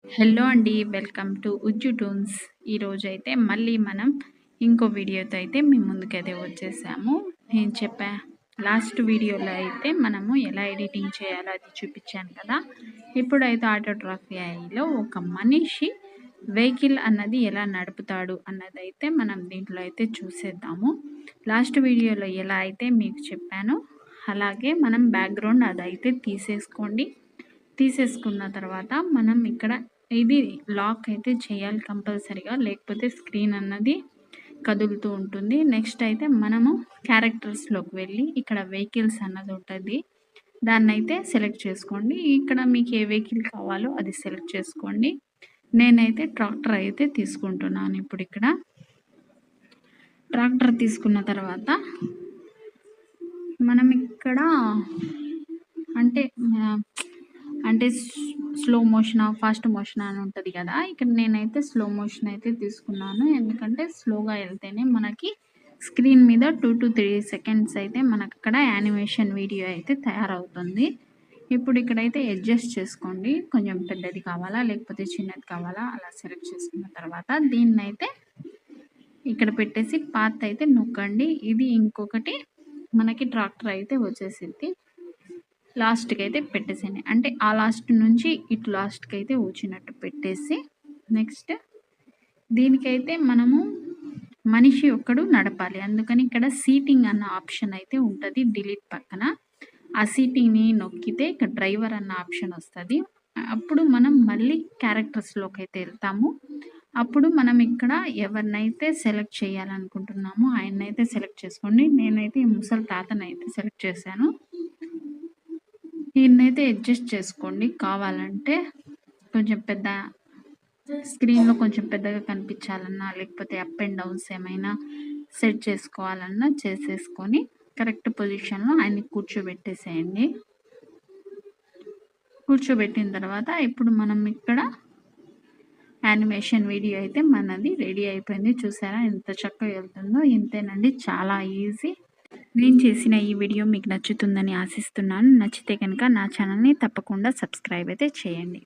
Hello అండి. Welcome to ఉజ్జు tunes. ఈరోజైతే మళ్ళీ మనం ఇంకో వీడియోతో అయితే మీ ముందుకైతే వచ్చేసాము. నేను చెప్పా లాస్ట్ వీడియోలో అయితే మనము ఎలా ఎడిటింగ్ చేయాలో అది చూపించాను కదా. ఇప్పుడైతే ఆటోగ్రఫీలో ఒక మనిషి వెహికల్ అన్నది ఎలా నడుపుతాడు అన్నదైతే మనం దీంట్లో అయితే చూసేద్దాము. లాస్ట్ వీడియోలో ఎలా అయితే మీకు చెప్పానో అలాగే మనం బ్యాక్గ్రౌండ్ అదైతే తీసేసుకోండి. తీసేసుకున్న తర్వాత మనం ఇక్కడ ఇది లాక్ అయితే చేయాలి కంపల్సరీగా, లేకపోతే స్క్రీన్ అన్నది కదులుతూ ఉంటుంది. నెక్స్ట్ అయితే మనము క్యారెక్టర్స్లోకి వెళ్ళి ఇక్కడ వెహికల్స్ అన్నది ఉంటుంది, దాన్ని అయితే సెలెక్ట్ చేసుకోండి. ఇక్కడ మీకు ఏ వెహికల్ కావాలో అది సెలెక్ట్ చేసుకోండి. నేనైతే ట్రాక్టర్ అయితే తీసుకుంటున్నాను. ఇప్పుడు ఇక్కడ ట్రాక్టర్ తీసుకున్న తర్వాత మనం ఇక్కడ అంటే అంటే స్లో మోషన్ ఫాస్ట్ మోషన్ అని ఉంటుంది కదా. ఇక్కడ నేనైతే స్లో మోషన్ అయితే తీసుకున్నాను, ఎందుకంటే స్లోగా వెళ్తేనే మనకి స్క్రీన్ మీద 2 to 3 సెకండ్స్ అయితే మనకు అక్కడ యానిమేషన్ వీడియో అయితే తయారవుతుంది. ఇప్పుడు ఇక్కడైతే అడ్జస్ట్ చేసుకోండి, కొంచెం పెద్దది కావాలా లేకపోతే చిన్నది కావాలా అలా సెలెక్ట్ చేసుకున్న తర్వాత దీన్నైతే ఇక్కడ పెట్టేసి పాత్ అయితే నొక్కండి. ఇది ఇంకొకటి మనకి ట్రాక్టర్ అయితే వచ్చేసింది. లాస్ట్కి అయితే పెట్టేసేయండి, అంటే ఆ లాస్ట్ నుంచి ఇటు లాస్ట్కి అయితే వచ్చినట్టు పెట్టేసి నెక్స్ట్ దీనికైతే మనము మనిషి ఒక్కడు నడపాలి. అందుకని ఇక్కడ సీటింగ్ అన్న ఆప్షన్ అయితే ఉంటుంది డిలీట్ పక్కన. ఆ సీటింగ్ని నొక్కితే ఇక్కడ డ్రైవర్ అన్న ఆప్షన్ వస్తుంది. అప్పుడు మనం మళ్ళీ క్యారెక్టర్స్లోకి అయితే వెళ్తాము. అప్పుడు మనం ఇక్కడ ఎవరినైతే సెలెక్ట్ చేయాలనుకుంటున్నామో ఆయన్నైతే సెలెక్ట్ చేసుకోండి. నేనైతే ఈ ముసలి తాతనైతే సెలెక్ట్ చేశాను. దీన్నైతే అడ్జస్ట్ చేసుకోండి, కావాలంటే కొంచెం పెద్ద స్క్రీన్లో కొంచెం పెద్దగా కనిపించాలన్నా లేకపోతే అప్ అండ్ డౌన్స్ ఏమైనా సెట్ చేసుకోవాలన్నా చేసేసుకొని కరెక్ట్ పొజిషన్లో ఆయన్ని కూర్చోబెట్టేసేయండి. కూర్చోబెట్టిన తర్వాత ఇప్పుడు మనం ఇక్కడ యానిమేషన్ వీడియో అయితే మనది రెడీ అయిపోయింది. చూసారా ఎంత చక్కగా వెళ్తుందో. ఇంతేనండి, చాలా ఈజీ. నేను చేసిన ఈ వీడియో మీకు నచ్చుతుందని ఆశిస్తున్నాను. నచ్చితే కనుక నా ఛానల్ని తప్పకుండా సబ్స్క్రైబ్ అయితే చేయండి.